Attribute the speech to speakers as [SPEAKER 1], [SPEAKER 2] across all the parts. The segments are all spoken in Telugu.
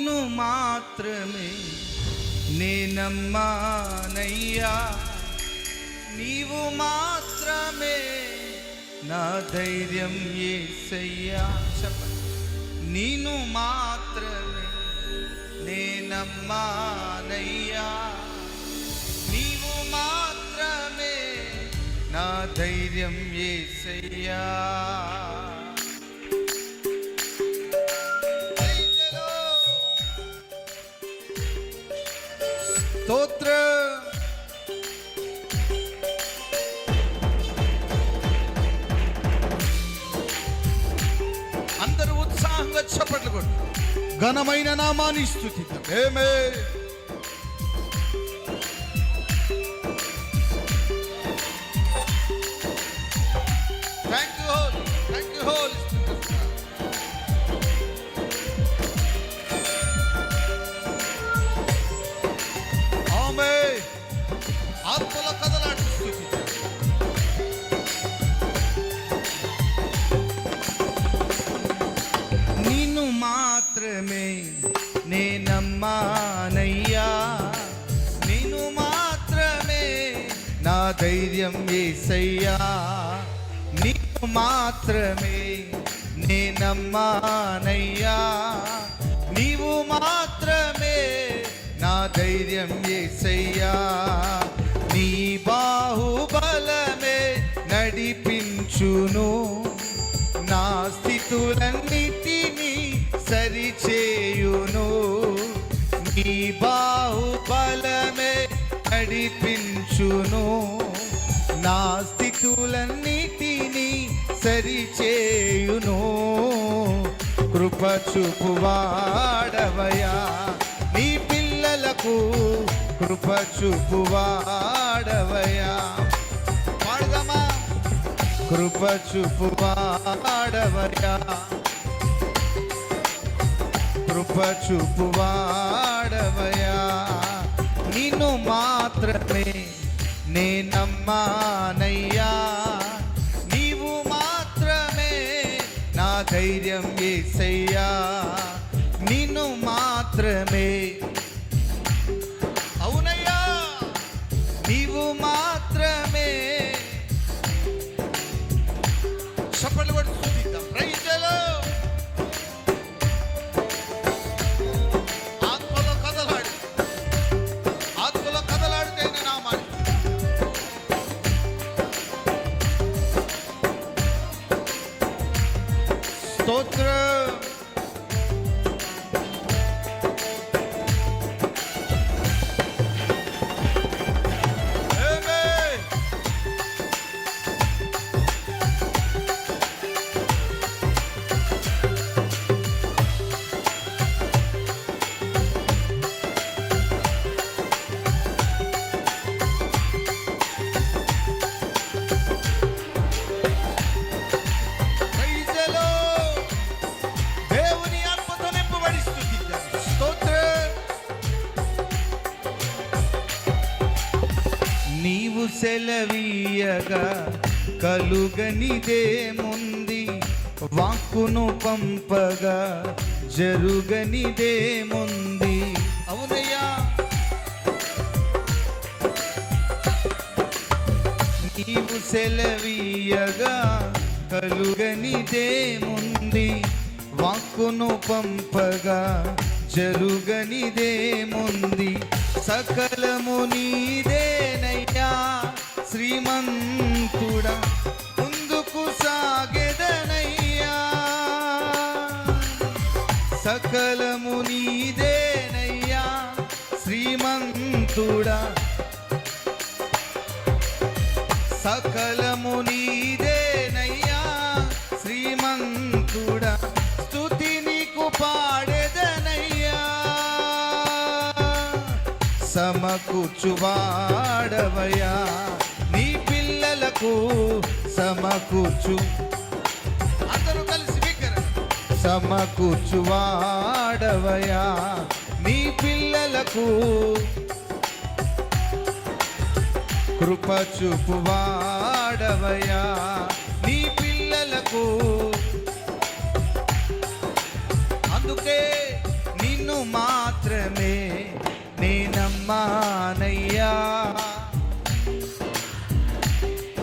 [SPEAKER 1] నిన్ను మాత్రమే నేనమ్మానయ్యా, నీవు మాత్రమే నా ధైర్యం యేసయ్యా. చెప్పండి. నిన్ను మాత్రమే నేనమ్మానయ్యా, నీవు మాత్రమే నా ధైర్యం యేసయ్యా. స్తోత్రం. అందరూ ఉత్సాహంగా చప్పట్లు కొట్టు. ఘనమైన నామాన్ని స్తుతిద్దాం. ఆమేన్. Thank you holy, thank you holy. ఆమేన్. ఆత్మలో కదలాడు స్తుతిద్దాం. నిన్ను మాత్రమే నేనమ్మానయ్యా, నిన్ను మాత్రమే నా ధైర్యం యేసయ్యా, నిన్ను మాత్రమే నేనమ్మానయ్యా, నీవు మాత్రమే నా ధైర్యం యేసయ్యా. నీ బాహుబలమే నడిపించును, నా స్థితులన్నిటినీ సరిచేయును. నీ బాహుబలమే నడిపించును, నా స్థితులన్నిటినీ సరిచేయును. కృప చూపువాడవయ్యా, నీ పిల్లలకు కృప చూపువాడవయ్యా. పాడదామా? కృప చూపువాడవయ్యా, కృప చూపువాడవయ్యా, నిన్ను మాత్రమే నేనమ్మానయ్యా, నీవు మాత్రమే నా ధైర్యం యేసయ్యా, నిన్ను మాత్రమే. అవునయ్యా, నీవు మాత్రమే. చప్పట్లు కొట్టి స్తుతిద్దాం. Praise the lord. ఆత్మలో కదలాడు, ఆత్మలో కదలాడితే నామాన్ని. స్తోత్రం. నీవు సెలవీయగా కలుగనిదేముంది, వాక్కును పంపగా జరుగనిదేముంది. అవునయ్యా, నీవు సెలవీయగా కలుగనిదేముంది, వాక్కును పంపగా జరుగనిదేముంది. సకలము నీదేనయ్యా శ్రీమంతుడా, ముందుకు సాగెదనయ్యా. సకలము నీదేనయ్యా శ్రీమంతుడా, సకలము నీదేనయ్యా శ్రీమంతుడా, స్తుతి నీకు పాడెదనయ్యా. సమకూర్చువాడవయ్యా, నీ పిల్లలకు సమకూర్చు. అందరూ కలిసి బిగ్గర. సమకూర్చువాడవయ్యా, నీ పిల్లలకు కృప చూపువాడవయ్యా, నీ పిల్లలకు. అందుకే నిన్ను మాత్రమే నేనమ్మానయ్యా.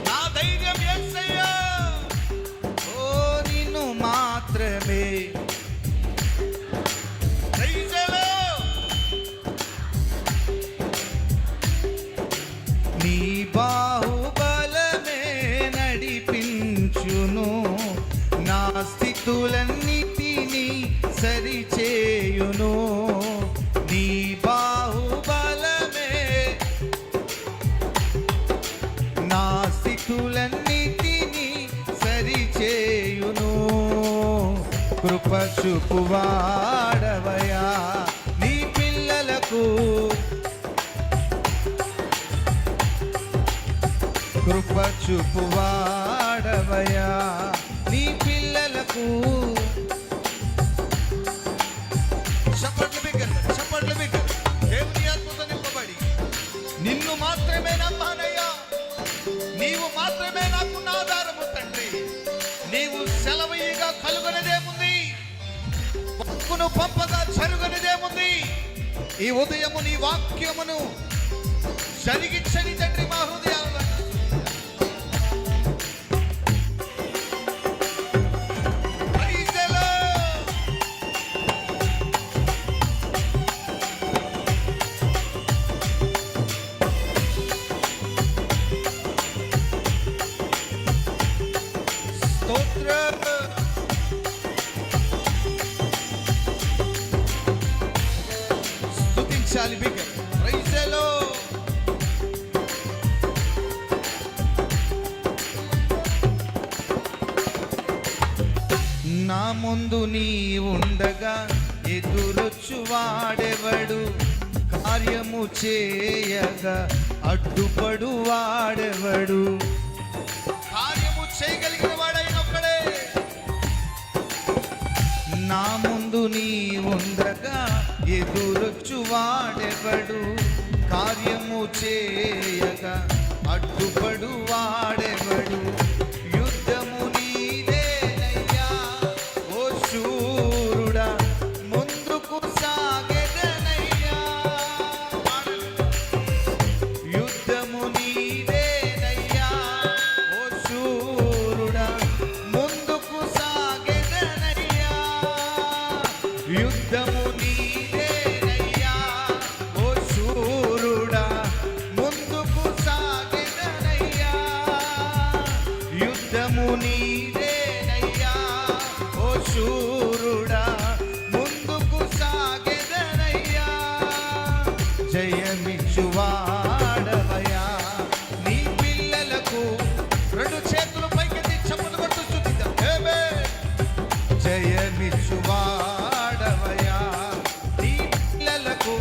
[SPEAKER 1] నా ధైర్యం యేసయ్యా, ఓ నిన్ను మాత్రమే. నీ బాహుబలమే నడిపించును, నా స్థితులన్నిటినీ సరిచేయును. నీ బాహుబలమే నా స్థితులన్నిటినీ సరిచేయును. కృప చూపువాడవయా నీ పిల్లలకు, కృప చూపువాడవయా నీ పిల్లలకు. చప్పట్లు బిగ్గర దేవుని ఆత్మతో నింపబడి నిన్ను మాత్రమే నమ్మానయ్యా. నీవు మాత్రమే నాకున్న ఆధారము తండ్రి. నీవు సెలవీగా కలుగనిదేముంది, వాక్కును పంపగా జరుగునిదేముంది. ఈ ఉదయము నీ వాక్యమును జరిగించని తండ్రి మా హృదయాలలో. స్తుతించాలి బిగ్గర. Praise the lord. నా ముందు నీ ఉండగా ఎదురొచ్చు వాడెవడు, కార్యము చేయగా అడ్డుపడు వాడెవడు. కార్యము చేయగలిగిన వాడైన ఒక్కడే. నా ముందు నీ ఉండగా ఎదురొచ్చు వాడెవడు, కార్యము చేయగా అడ్డుపడు వాడెవడు. యుద్ధము నీదేనయ్యా ఓ శూరుడా, ముందుకు సాగెదనయ్యా. యుద్ధము నీదేనయ్యా ఓ శూరుడా, ముందుకు సాగెదనయ్యా. యుద్ధము నీదేనయ్యా ఓ శూరుడా, ముందుకు సాగెదనయ్యా. యుద్ధము నీదేనయ్యా ఓ శూరుడా, ముందుకు సాగెదనయ్యా. జయమిచ్చువాడవయా నీ పిల్లలకు. రెండు చేతులు పైకెత్తి చప్పట్లు కొడుతూ స్తుతిద్దాం. ఆమేన్. జయమిచ్చువాడవయా నీ పిల్లలకు,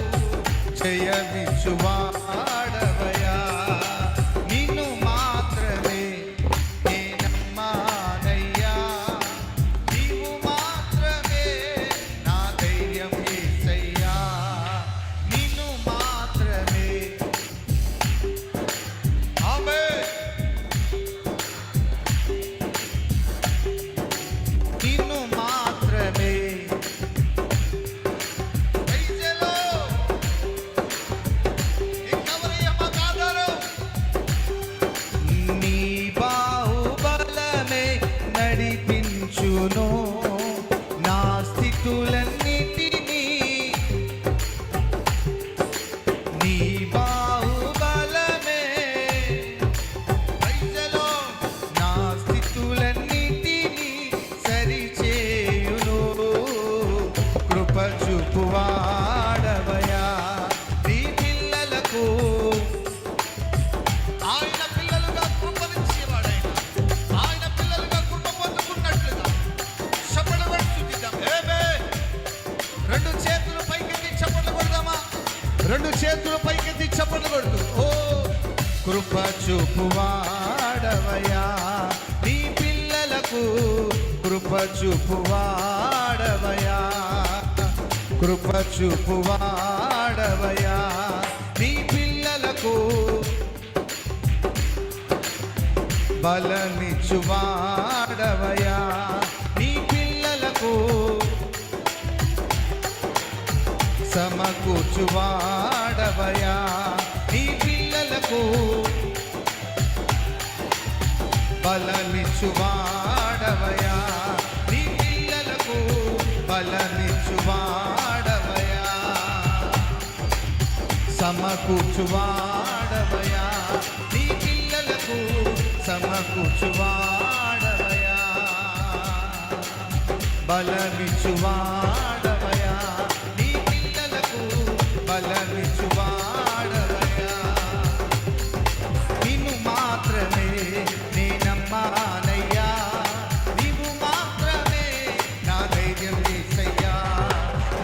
[SPEAKER 1] జయమిచ్చువాడవయా. నిన్ను మాత్రమే నేనమ్మానయ్యా. నీవు మాత్రమే నా ధైర్యం యేసయ్యా. నిన్ను మాత్రమే. ఆమేన్. నిన్ను మాత్రమే. Praise the lord. ఇంకెవరయ్యా మాకు ఆధారం? నీ బాహుబలమే నడిపించును, నా స్థితులన్నిటినీ. నీ బాహుబలమే, ప్రైజ్ ది లార్డ్, నా స్థితులన్నిటినీ సరిచేయును. కృప చూపువాడవయా నీ పిల్లలకు. ఆయన పిల్లలుగా కృపనిచ్చేవాడైన, ఆయన పిల్లలుగా కృప పొందుకున్నట్లుగా చప్పట్లు కొట్టి స్తుతిద్దాం. ఆమేన్. రెండు చేతులు పైకెత్తి చప్పట్లు కొడదామా? రెండు చేతులు పైకెత్తి చప్పట్లు కొడుతూ ఓ కృప చూపువాడవయా నీ పిల్లలకు. కృప చూపువాడవయా, కృప చూపువాడవయా నీ పిల్లలకు. బలమిచ్చువాడవయా నీ పిల్లలకు. సమకూర్చువాడవయా నీ పిల్లలకు బలమిచ్చువాడవయా నీ పిల్లలకు బలమిచ్చువాడవయా సమకూర్చువాడవయా నీ పిల్లలకు సమకూర్చువాడవయా బలమిచ్చువాడవయా నీ పిల్లలకు బలమిచ్చువాడవయా నిన్ను మాత్రమే నే నమ్మానయ్యా నీవు మాత్రమే నా ధైర్యం యేసయ్యా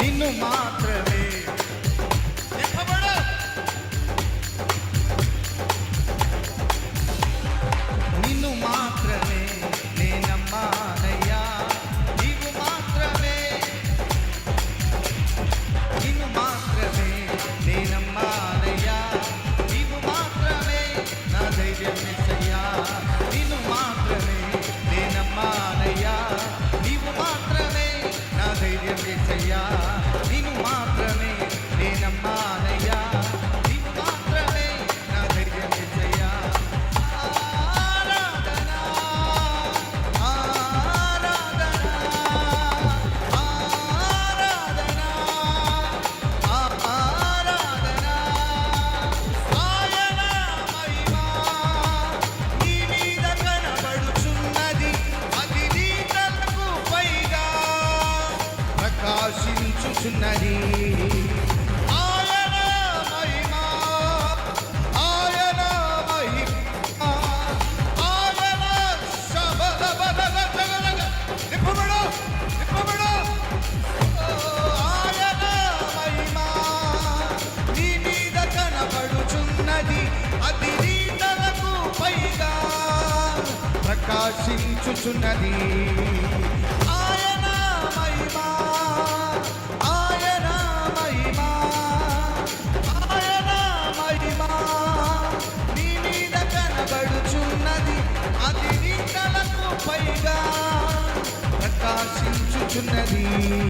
[SPEAKER 1] నిన్ను మాత్రమే నిన్ను మాత్రమే నే నమ్మానయ్యా నీవు మాత్రమే నిన్ను మాత్రమే నే నమ్మానయ్యా నీవు మాత్రమే నా ధైర్యం యేసయ్యా నిన్ను మాత్రమే నే నమ్మానయ్యా నీవు మాత్రమే నా ధైర్యం యేసయ్యా నిన్ను మాత్రమే నే నమ్మానయ్యా నీవు మాత్రమే నా ధైర్యం యేసయ్యా ప్రకాశించుచున్నది ఆయన మహిమ ఆయన మహిమ ఆయన శబదబదగదగదగ నిప్పబడు నిప్పబడు ఆయన మహిమ నీ మీద కనబడుచున్నది అది నీతలకు పైగా ప్రకాశించుచున్నది ఆయన మహిమ ఆయన మహిమ ఆయన మహిమ నీ మీద కనబడుచున్నది అది నీతలకు పైగా ప్రకాశించుచున్నది